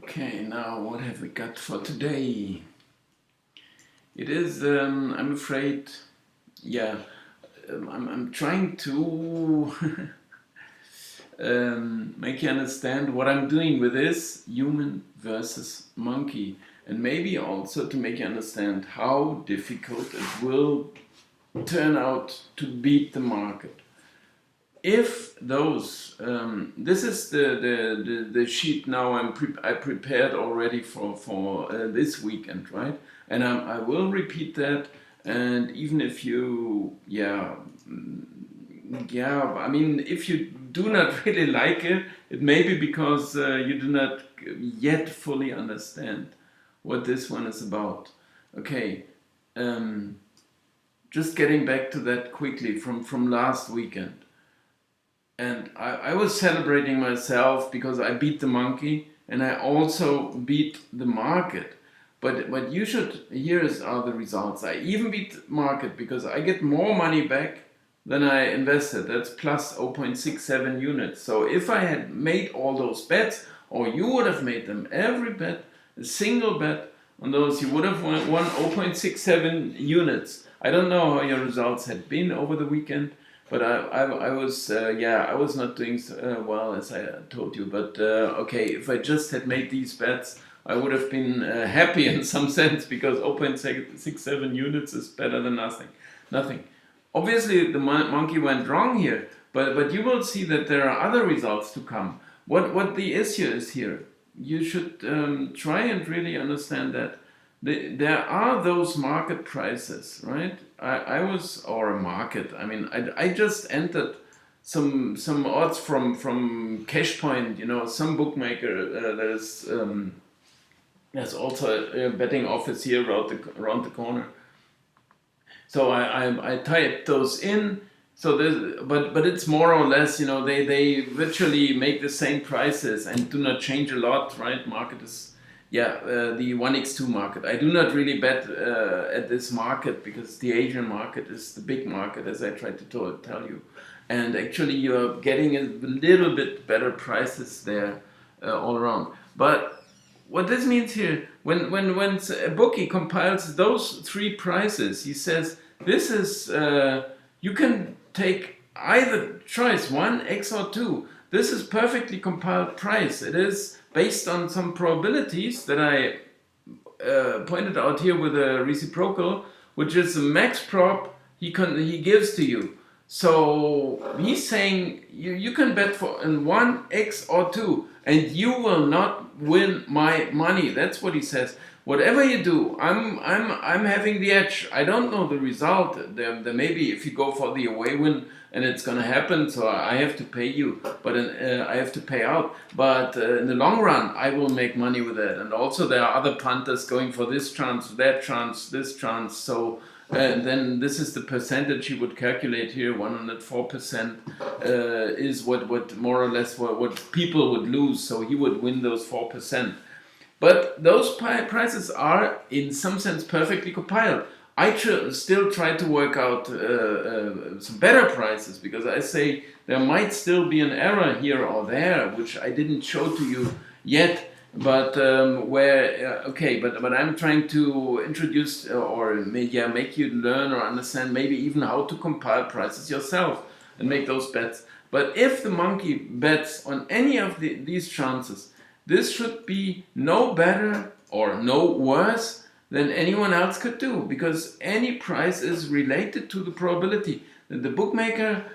Okay, now what have we got for today? It is, I'm afraid, yeah, I'm trying to make you understand what I'm doing with this human versus monkey, and maybe also to make you understand how difficult it will turn out to beat the market. If those, this is the sheet now I prepared already for this weekend, right? And I will repeat that. And even if you, I mean, if you do not really like it, it may be because you do not yet fully understand what this one is about. Okay, um, just getting back to that quickly from last weekend. And I was celebrating myself because I beat the monkey and I also beat the market. But you should, here's are the results. I even beat the market because I get more money back than I invested. That's plus 0.67 units. So if I had made all those bets, or you would have made them, every bet, a single bet on those, you would have won 0.67 units. I don't know how your results had been over the weekend, but I was I was not doing well, as I told you. But okay, if I just had made these bets, I would have been happy in some sense, because 0.67 units is better than nothing. Nothing. Obviously, the monkey went wrong here, but you will see that there are other results to come. What the issue is here, you should try and really understand that there are those market prices, right? I was, or a market. I mean, I just entered some odds from Cashpoint. You know, some bookmaker. There's also a betting office here around the corner. So I typed those in. So there's, but it's more or less, you know, they virtually make the same prices and do not change a lot, right? Market is, the 1x2 market. I do not really bet at this market because the Asian market is the big market, as I tried to tell you. And actually, you're getting a little bit better prices there all around. But what this means here, when a bookie compiles those three prices, he says this is you can take either choice, 1x or 2. This is perfectly compiled price. It is based on some probabilities that I pointed out here with a reciprocal, which is a max prop he gives to you. So he's saying you can bet for in 1x or 2 and you will not win my money. That's what he says. Whatever you do, I'm having the edge. I don't know the result. There may be, if you go for the away win and it's gonna happen, so I have to pay you, but I have to pay out. But in the long run, I will make money with it. And also there are other punters going for this chance, that chance, this chance. So then this is the percentage you would calculate here. 104% is what more or less what people would lose. So he would win those 4%. But those prices are, in some sense, perfectly compiled. I still try to work out some better prices, because I say there might still be an error here or there, which I didn't show to you yet. But but I'm trying to introduce or make you learn or understand maybe even how to compile prices yourself and make those bets. But if the monkey bets on any of these chances, this should be no better or no worse than anyone else could do, because any price is related to the probability. The bookmaker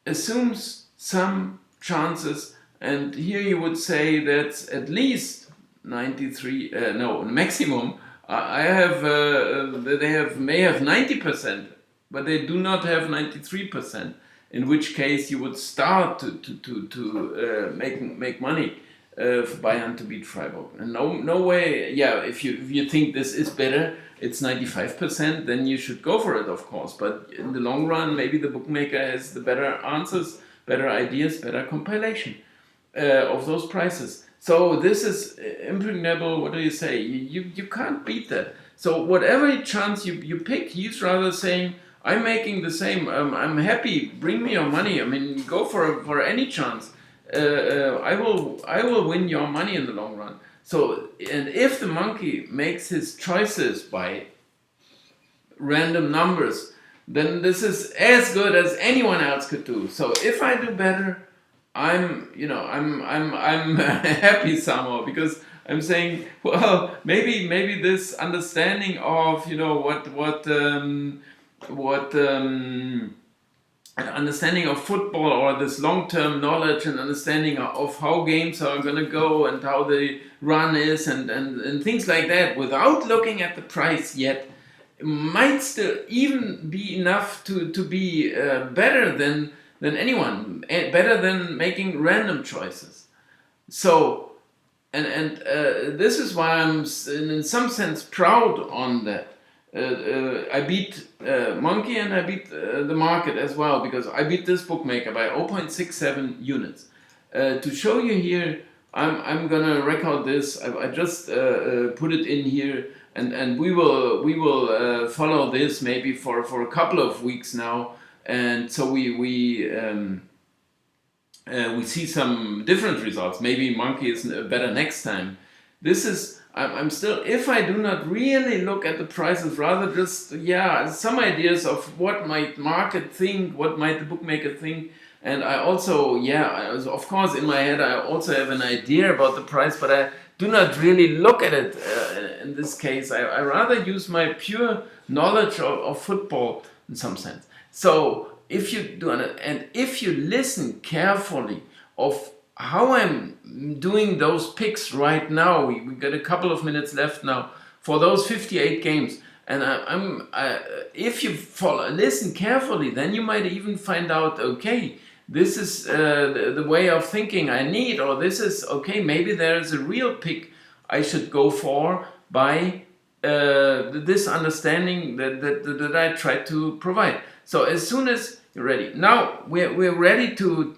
assumes some chances, and here you would say that's at least 93, no, maximum. I have, may have 90%, but they do not have 93%, in which case you would start to make money Bayern to beat Freiburg. And no way, if you think this is better, it's 95%, then you should go for it, of course. But in the long run, maybe the bookmaker has the better answers, better ideas, better compilation of those prices. So this is impregnable. What do you say? You can't beat that. So whatever chance you pick, he's rather saying, I'm making the same. I'm happy. Bring me your money. I mean, go for any chance. I will win your money in the long run. So, and if the monkey makes his choices by random numbers, then this is as good as anyone else could do. So if I do better, I'm happy somehow, because I'm saying, well, maybe this understanding of what an understanding of football, or this long-term knowledge and understanding of how games are going to go and how the run is, and things like that, without looking at the price yet, might still even be enough to be better than anyone, better than making random choices. So, and this is why I'm in some sense proud on that. I beat Monkey, and I beat the market as well, because I beat this bookmaker by 0.67 units. To show you here, I'm gonna record this. I just put it in here, and we will follow this maybe for a couple of weeks now, and so we see some different results. Maybe Monkey is better next time. This is, I'm still, if I do not really look at the prices, rather just, some ideas of what might market think, what might the bookmaker think. And I also, of course, in my head, I also have an idea about the price, but I do not really look at it in this case. I rather use my pure knowledge of football in some sense. So if you do, and if you listen carefully of how I'm doing those picks right now, we got a couple of minutes left now for those 58 games, and if you listen carefully, then you might even find out, okay, this is the way of thinking I need, or this is okay, maybe there's a real pick I should go for by this understanding that I tried to provide. So as soon as you're ready, now we're ready to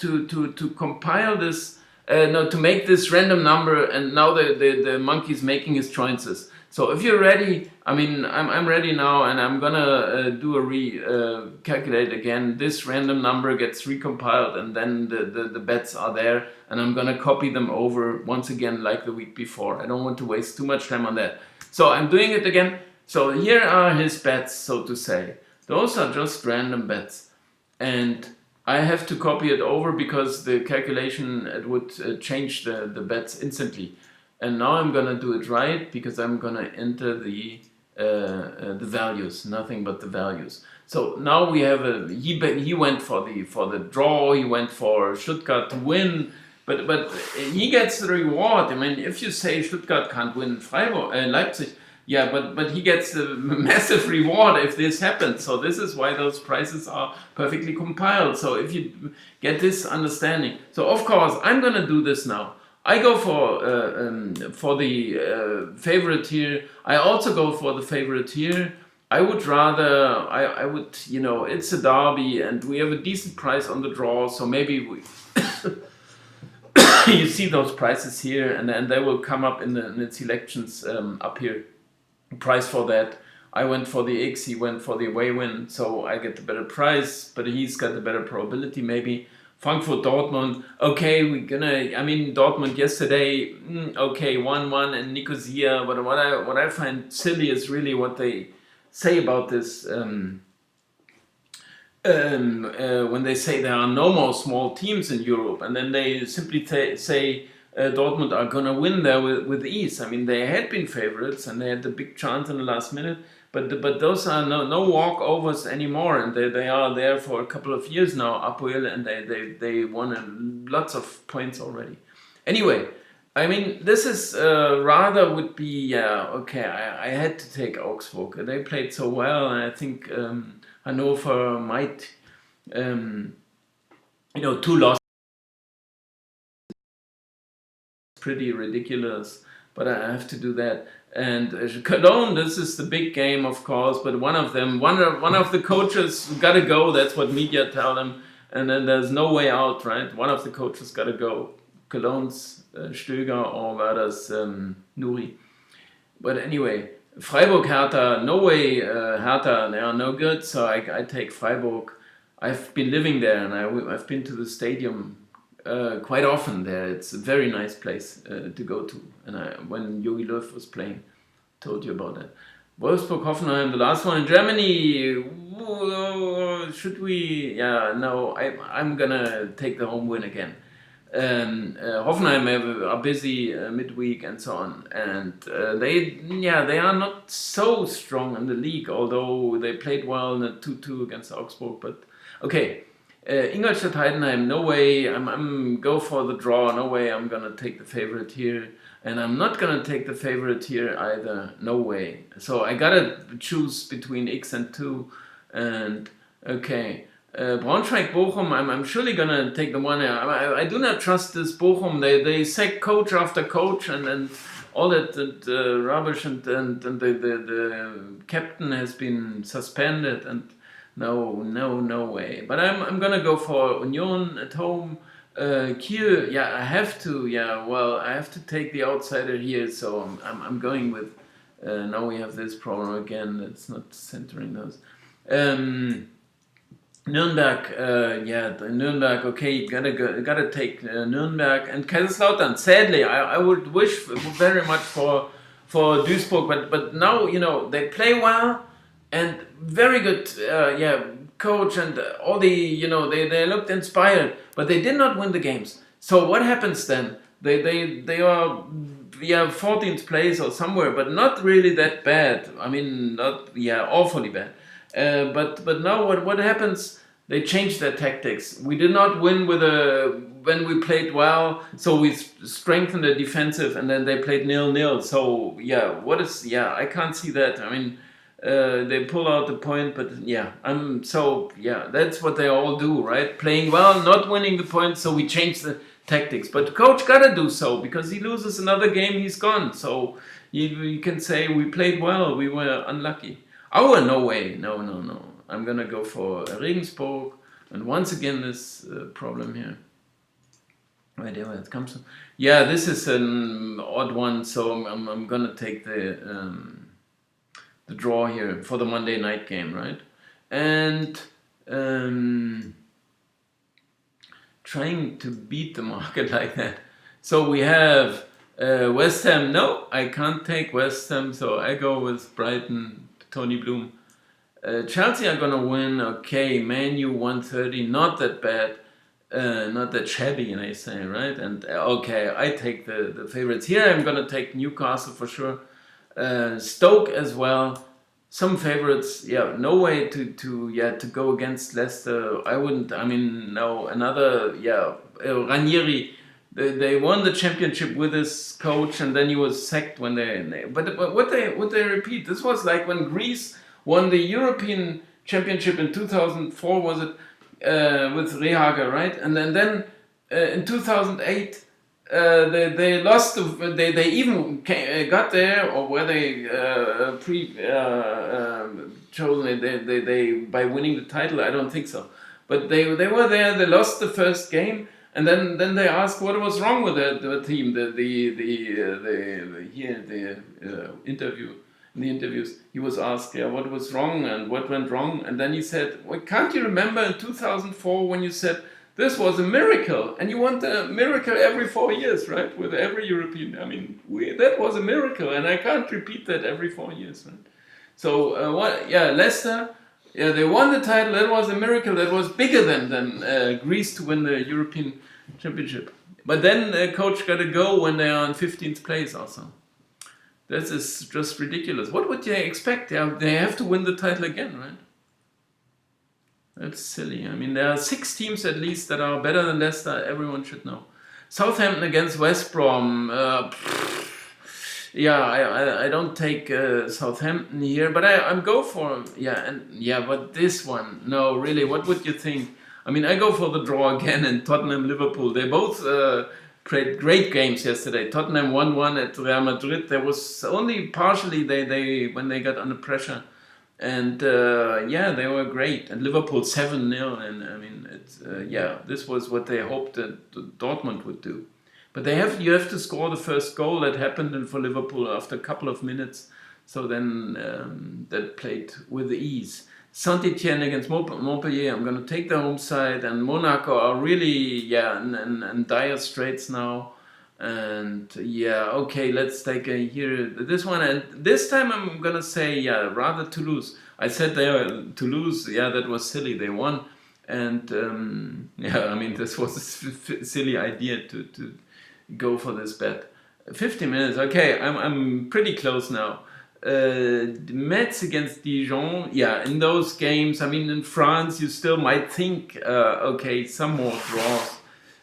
compile this, to make this random number, and now the monkey's making his choices. So if you're ready, I'm ready now, and I'm gonna do a calculate again. This random number gets recompiled, and then the bets are there, and I'm gonna copy them over once again like the week before. I don't want to waste too much time on that. So I'm doing it again. So here are his bets, so to say. Those are just random bets, and I have to copy it over because the calculation, it would change the bets instantly. And now I'm gonna do it right, because I'm gonna enter the values, nothing but the values. So now we have he went for the draw, he went for Stuttgart to win, but he gets the reward. If you say Stuttgart can't win Leipzig, yeah, but he gets a massive reward if this happens. So this is why those prices are perfectly compiled. So if you get this understanding, so of course I'm gonna do this now. I go for the favorite here. I also go for the favorite here. I would rather, I would, it's a derby, and we have a decent price on the draw, so maybe we you see those prices here, and then they will come up in the selections up here. Price for that. I went for the X, he went for the away win, so I get the better price, but he's got the better probability maybe. Frankfurt, Dortmund, okay, Dortmund yesterday, okay, 1-1 in Nicosia, but what I find silly is really what they say about this, when they say there are no more small teams in Europe, and then they simply say Dortmund are gonna win there with ease. They had been favorites, and they had the big chance in the last minute, but those are no walkovers anymore, and they are there for a couple of years now, Apoel, and they won lots of points already. Anyway, this is rather would be, okay, I had to take Augsburg. They played so well, and I think Hannover might, 2 losses, pretty ridiculous, but I have to do that. And Cologne, this is the big game, of course, but one of the coaches gotta go. That's what media tell them, and then there's no way out, right? One of the coaches gotta go. Cologne's Stöger, or Werder's Nuri. But anyway, Freiburg, Hertha, no way. Hertha, they are no good, so I take Freiburg. I've been living there, and I've been to the stadium quite often there. It's a very nice place to go to. And when Jogi Löw was playing, told you about that. Wolfsburg, Hoffenheim, the last one in Germany. Should we? Yeah, no, I'm gonna take the home win again. Hoffenheim are busy midweek and so on, and they are not so strong in the league, although they played well in a 2-2 against Augsburg. But okay, Ingolstadt Heidenheim, no way. I'm go for the draw. No way. I'm gonna take the favorite here, and I'm not gonna take the favorite here either. No way. So I gotta choose between X and 2, and okay. Braunschweig, Bochum, I'm surely gonna take the one. I do not trust this Bochum. They sack coach after coach and all that rubbish and the captain has been suspended and no way. But I'm gonna go for Union at home. Kiel, I have to. I have to take the outsider here. So I'm going with. Now we have this problem again. It's not centering those. Nuremberg, Nuremberg. Okay, gotta take Nuremberg and Kaiserslautern. Sadly, I would wish very much for Duisburg, but now they play well and very good. Coach and all the they looked inspired, but they did not win the games. So what happens then? They are 14th place or somewhere, but not really that bad. I mean, not awfully bad. But now what happens? They changed their tactics. We did not win when we played well, so we strengthened the defensive, and then they played 0-0. So I can't see that. I mean, they pull out the point, but that's what they all do, right? Playing well, not winning the point, so we change the tactics. But coach gotta do so, because he loses another game, he's gone. So you can say we played well, we were unlucky. Oh, no way. No. I'm going to go for Regensburg. And once again, this problem here. Where it comes from. Yeah, this is an odd one. So I'm going to take the draw here for the Monday night game, right? And trying to beat the market like that. So we have West Ham. No, I can't take West Ham. So I go with Brighton. Tony Bloom. Chelsea are gonna win. Okay, Man U 130, not that bad, not that shabby, I say, right? And okay, I take the favorites here. I'm gonna take Newcastle for sure. Stoke as well. Some favorites. No way to go against Leicester. I wouldn't. I mean, no. Another. Ranieri. They won the championship with his coach, and then he was sacked when they. But what they repeat? This was like when Greece won the European Championship in 2004. Was it with Rehager, right? And then in 2008 they lost. They even got there, or were they chosen? They by winning the title? I don't think so. But they were there. They lost the first game. And then they asked what was wrong with the team. Interview in the interviews, he was asked, what was wrong and what went wrong. And then he said, well, can't you remember in 2004 when you said this was a miracle, and you want a miracle every 4 years, right? With every European, I mean, that was a miracle, and I can't repeat that every 4 years, right? So Leicester. Yeah, they won the title. That was a miracle. That was bigger than Greece to win the European Championship. But then coach got to go when they are in 15th place also. This is just ridiculous. What would they expect? They have to win the title again, right? That's silly. I mean, there are 6 teams at least that are better than Leicester. Everyone should know. Southampton against West Brom. I don't take Southampton here, but I'm go for but this one, no, really, what would you think? I mean, I go for the draw again in Tottenham Liverpool. They both played great games yesterday. Tottenham 1-1 at Real Madrid. There was only partially they when they got under pressure, and they were great. And Liverpool 7-0, and I mean it's this was what they hoped that Dortmund would do. But you have to score the first goal. That happened for Liverpool after a couple of minutes. So then that played with ease. Saint-Etienne against Montpellier, I'm going to take the home side, and Monaco are really, in dire straits now. And okay, let's take here this one. And this time I'm going to say, rather Toulouse. I said there, Toulouse, that was silly. They won. And I mean, this was a silly idea to go for this bet. 50 minutes, okay, I'm pretty close now. Metz against Dijon, in those games, I mean, in France, you still might think, okay, some more draws.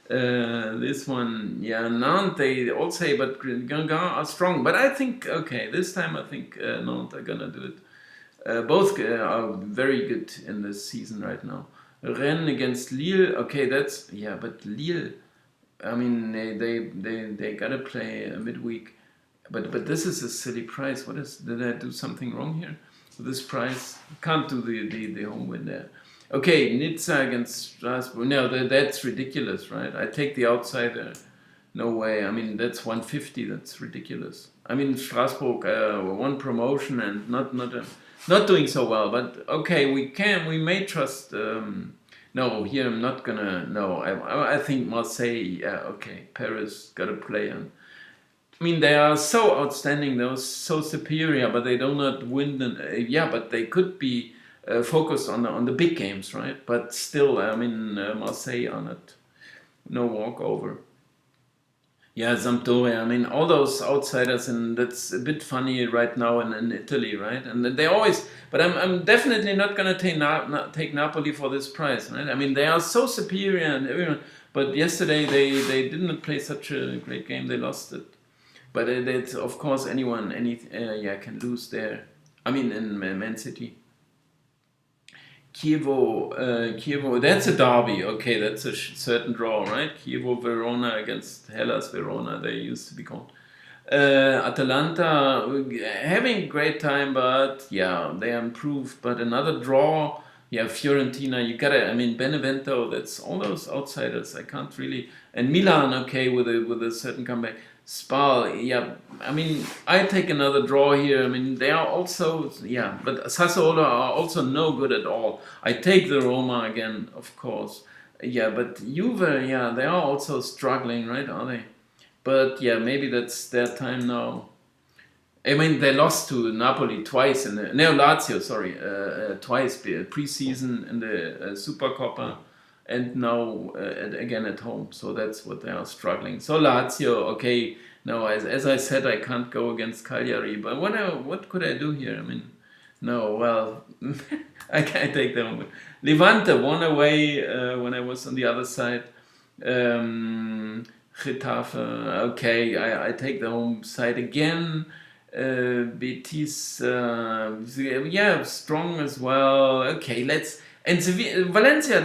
This one, Nantes, they all say, but Guingamp are strong. But I think, okay, this time I think Nantes are gonna do it. Both are very good in this season right now. Rennes against Lille, okay, but Lille, I mean, they gotta play midweek. But this is a silly price. Did I do something wrong here? So this price can't do the home win there. Okay, Nizza against Strasbourg. No, that's ridiculous, right? I take the outsider. No way. I mean, that's 150. That's ridiculous. I mean, Strasbourg won promotion and not doing so well. But okay, we may trust. No, here I'm not gonna. No, I think Marseille. Okay, Paris gotta play on. I mean, they are so outstanding, they're so superior, but they do not win. But they could be focused on the big games, right? But still, I mean, Marseille are not no walkover. Yeah, Sampdoria. I mean, all those outsiders, and that's a bit funny right now in Italy, right? And they always, but I'm definitely not gonna take Napoli for this price, right? I mean, they are so superior and everyone. But yesterday they didn't play such a great game. They lost it. But it's of course anyone can lose there. I mean, in Man City. Chievo, that's a derby. Okay, that's a certain draw, right? Chievo Verona against Hellas Verona, they used to be called. Atalanta having a great time, but they improved. But another draw. Fiorentina, you gotta. I mean, Benevento. That's all those outsiders. I can't really. And Milan, okay, with a certain comeback. Spal, I mean, I take another draw here. I mean, they are also, but Sassuolo are also no good at all. I take the Roma again, of course. But Juve, they are also struggling, right? Are they? But maybe that's their time now. I mean, they lost to Napoli twice Lazio, sorry, twice pre-season in the Supercoppa. And now again at home, so that's what they are struggling. So Lazio, okay, no, as I said, I can't go against Cagliari, but what could I do here? I mean, no, well, I can't take them. Levante won away when I was on the other side. Getafe, okay, I take the home side again. Betis, strong as well. Okay, and Valencia,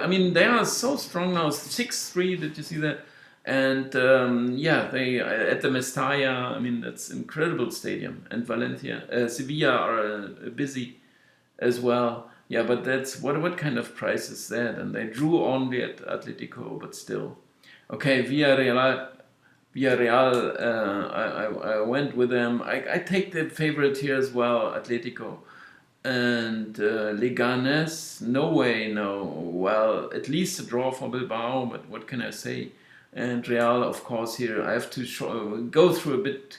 I mean, they are so strong now. 6-3, did you see that? And they at the Mestalla. I mean, that's incredible stadium. And Valencia, Sevilla are busy as well. Yeah, but that's what kind of price is that? And they drew only at Atletico, but still. Okay, Villarreal. I went with them. I take the favorite here as well, Atletico. And Leganes, no way, no. Well, at least a draw for Bilbao, but what can I say? And Real, of course, here I have to go through a bit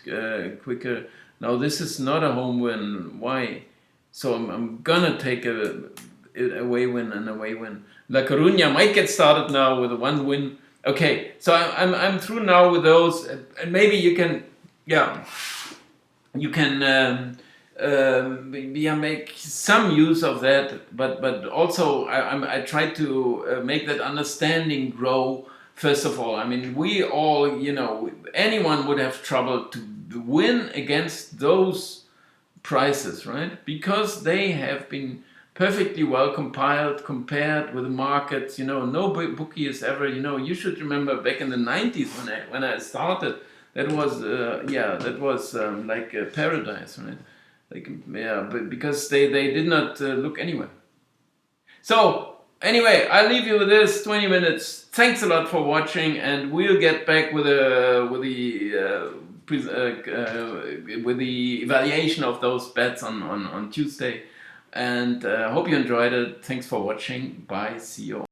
quicker. Now, this is not a home win. Why? So I'm gonna take a away win and away win. La Coruña might get started now with a 1 win. Okay, so I'm through now with those, and maybe you can, make some use of that, but also I try to make that understanding grow. First of all, I mean, we all, anyone would have trouble to win against those prices, right? Because they have been perfectly well compared with the markets. No bookie is ever. You should remember back in the 90s when I started. That was like a paradise, right? But because they did not look anywhere. So anyway, I'll leave you with this 20 minutes. Thanks a lot for watching, and we'll get back with the evaluation of those bets on Tuesday. and hope you enjoyed it. Thanks for watching. Bye. See you.